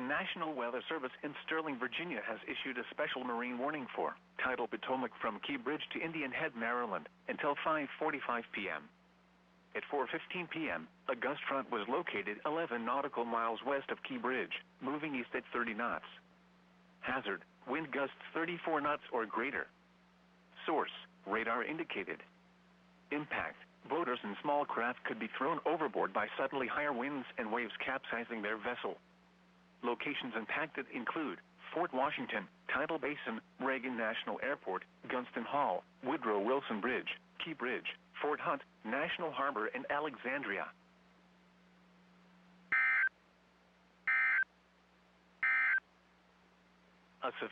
National Weather Service in Sterling, Virginia has issued a special marine warning for Tidal Potomac from Key Bridge to Indian Head, Maryland, until 5:45 p.m. At 4:15 p.m., a gust front was located 11 nautical miles west of Key Bridge, moving east at 30 knots. Hazard, wind gusts 34 knots or greater. Source, radar indicated. Impact, boaters and small craft could be thrown overboard by suddenly higher winds and waves capsizing their vessel. Locations impacted include Fort Washington, Tidal Basin, Reagan National Airport, Gunston Hall, Woodrow Wilson Bridge, Key Bridge, Fort Hunt, National Harbor, and Alexandria. A severe